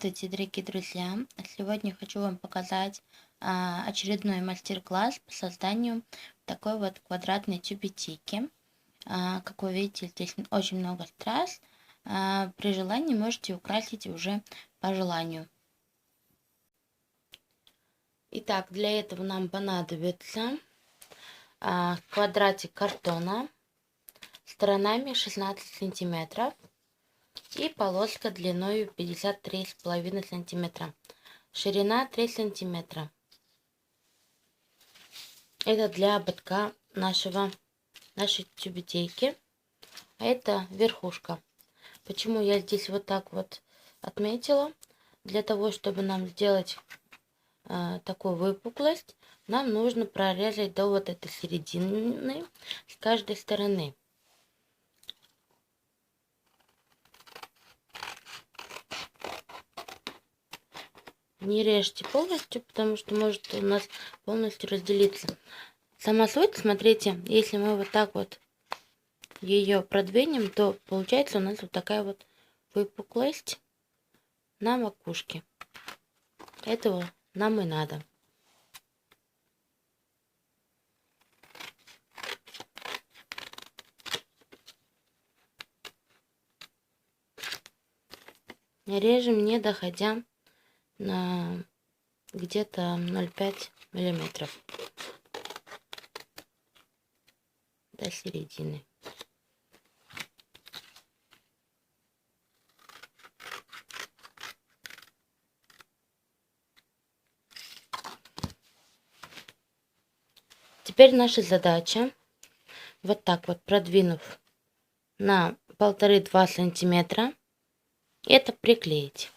Здравствуйте, дорогие друзья! Сегодня хочу вам показать очередной мастер-класс по созданию такой вот квадратной тюбетейки. Как вы видите, здесь очень много страз. При желании можете украсить уже по желанию. Итак, для этого нам понадобится квадратик картона сторонами 16 сантиметров и полоска длиной 53,5 сантиметра. Ширина 3 сантиметра. Это для ободка нашей тюбетейки. А это верхушка. Почему я здесь вот так вот отметила? Для того, чтобы нам сделать такую выпуклость, нам нужно прорезать до вот этой середины с каждой стороны. Не режьте полностью, потому что может у нас полностью разделиться. Сама суть, смотрите, если мы вот так вот ее продвинем, то получается у нас вот такая вот выпуклость на макушке. Этого нам и надо. Режем, не доходя на где-то 0,5 миллиметров до середины. Теперь наша задача, вот так вот продвинув на 1,5-2 сантиметра, это приклеить.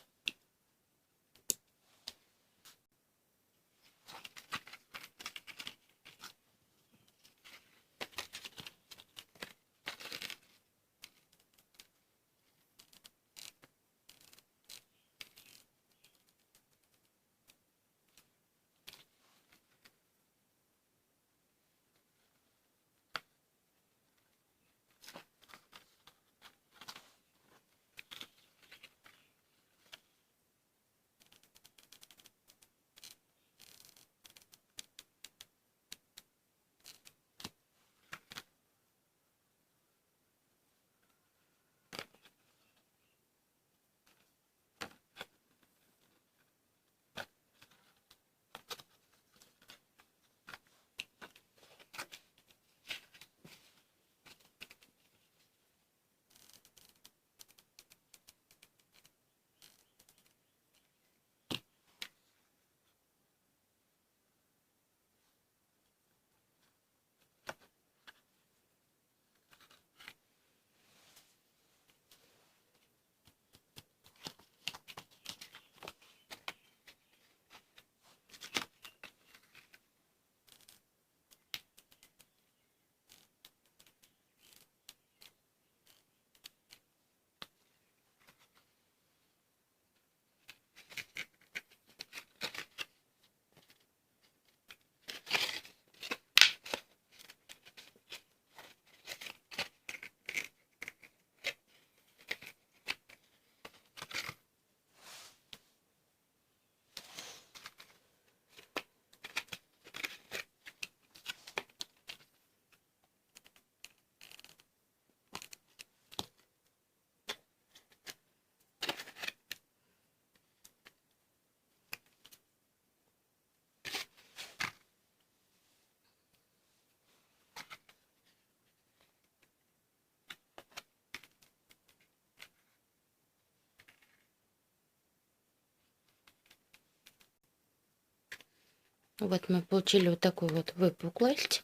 Вот мы получили вот такую вот выпуклость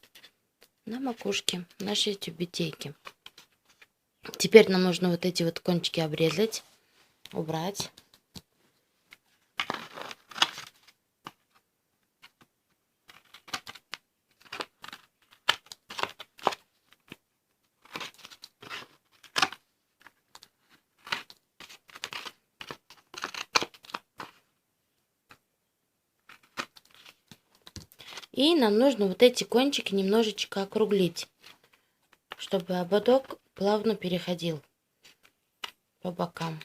на макушке нашей тюбетейки. Теперь нам нужно вот эти вот кончики обрезать, убрать. И нам нужно вот эти кончики немножечко округлить, чтобы ободок плавно переходил по бокам.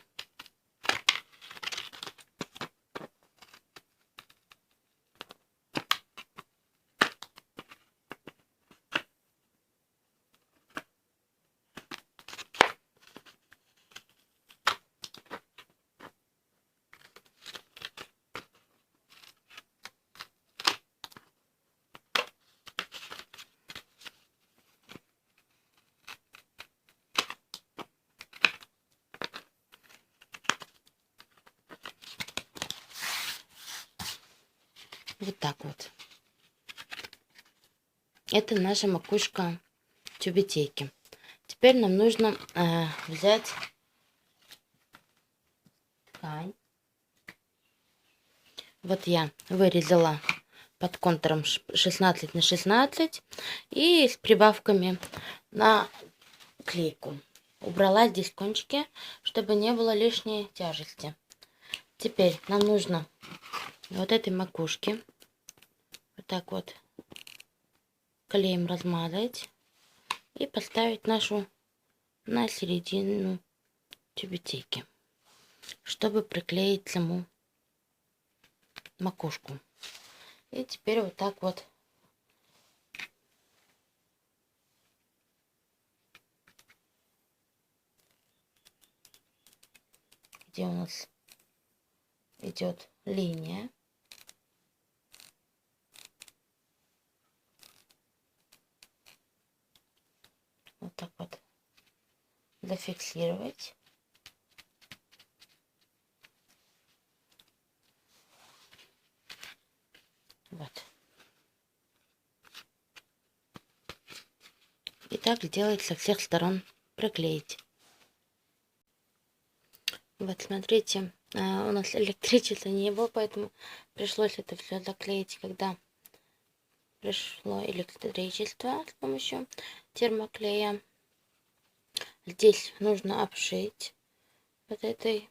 Вот так вот. Это наша макушка тюбетейки. Теперь нам нужно взять ткань. Вот я вырезала под контуром 16 на 16 и с прибавками на клейку. Убрала здесь кончики, чтобы не было лишней тяжести. Теперь нам нужно вот этой макушки вот так вот клеем размазать и поставить нашу на середину тюбетейки, чтобы приклеить саму макушку. И теперь вот так вот где у нас идет линия, вот так вот зафиксировать. Вот. И так сделать со всех сторон, приклеить. Вот смотрите, у нас электричества не было, поэтому пришлось это все заклеить, когда пришло электричество с помощью термоклея. Здесь нужно обшить вот этой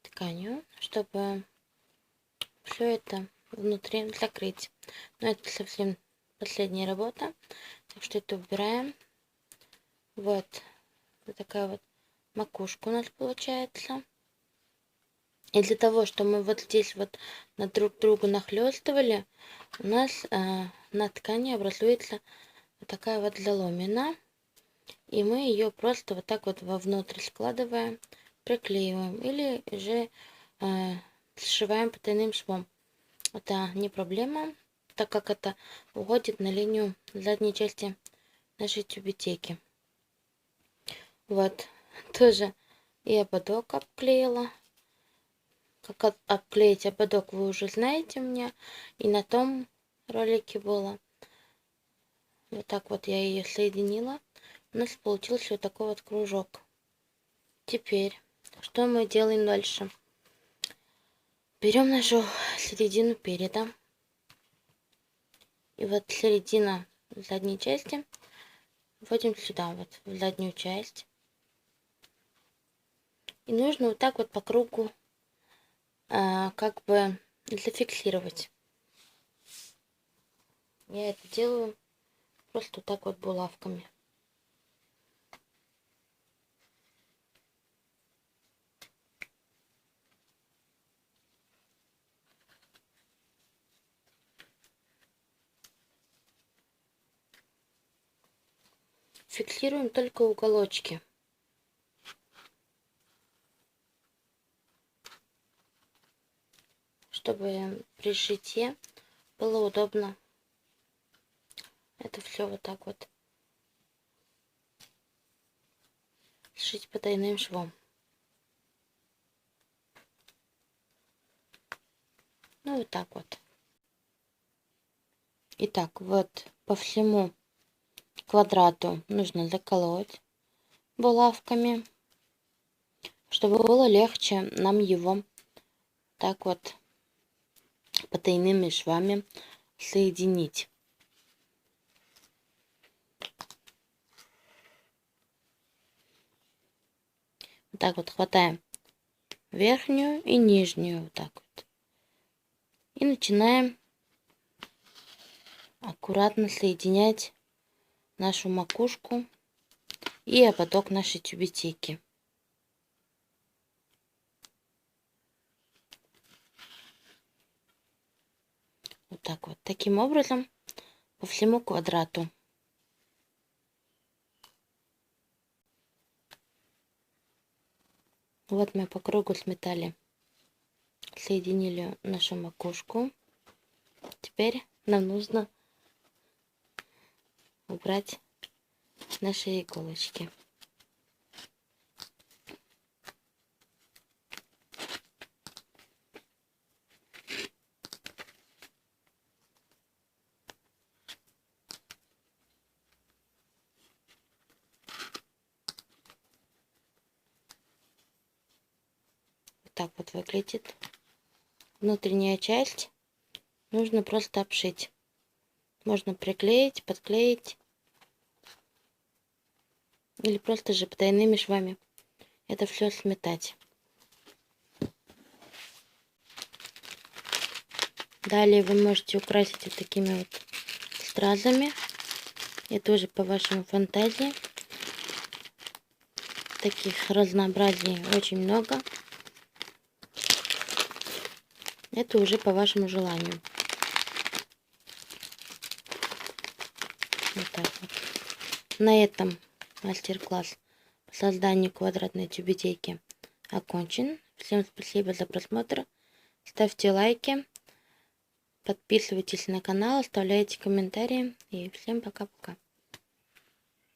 тканью, чтобы все это внутри закрыть. Но это совсем последняя работа, так что это убираем. Вот такая вот макушка у нас получается. И для того, чтобы мы вот здесь вот на друг друга нахлестывали, у нас на ткани образуется вот такая вот заломина. И мы ее просто вот так вот вовнутрь складываем, приклеиваем или же сшиваем потайным швом. Это не проблема, так как это уходит на линию задней части нашей тюбетейки. Вот, тоже и ободок обклеила. Как обклеить ободок, вы уже знаете, у меня и на том ролике было. Вот так вот я ее соединила. У нас получился вот такой вот кружок. Теперь, что мы делаем дальше? Берем нашу середину переда. И вот середина задней части вводим сюда, вот в заднюю часть. И нужно вот так вот по кругу как бы зафиксировать. Я это делаю просто вот так вот булавками. Фиксируем только уголочки. Чтобы при шитье было удобно это все вот так вот сшить потайным швом. Ну вот так вот. Итак, вот по всему квадрату нужно заколоть булавками, чтобы было легче нам его так вот потайными швами соединить. Вот так вот хватаем верхнюю и нижнюю вот так вот. И начинаем аккуратно соединять нашу макушку и ободок нашей тюбетейки. Вот так вот. Таким образом по всему квадрату. Вот мы по кругу сметали, соединили нашу макушку. Теперь нам нужно убрать наши иголочки. так вот выглядит. Внутренняя часть нужно просто обшить. Можно приклеить, подклеить. Или просто же потайными швами это все сметать. Далее вы можете украсить вот такими вот стразами. Это уже по вашей фантазии. Таких разнообразий очень много. Это уже по вашему желанию. Вот так вот. На этом мастер-класс по созданию квадратной тюбетейки окончен. Всем спасибо за просмотр. Ставьте лайки. Подписывайтесь на канал, оставляйте комментарии. И всем пока-пока.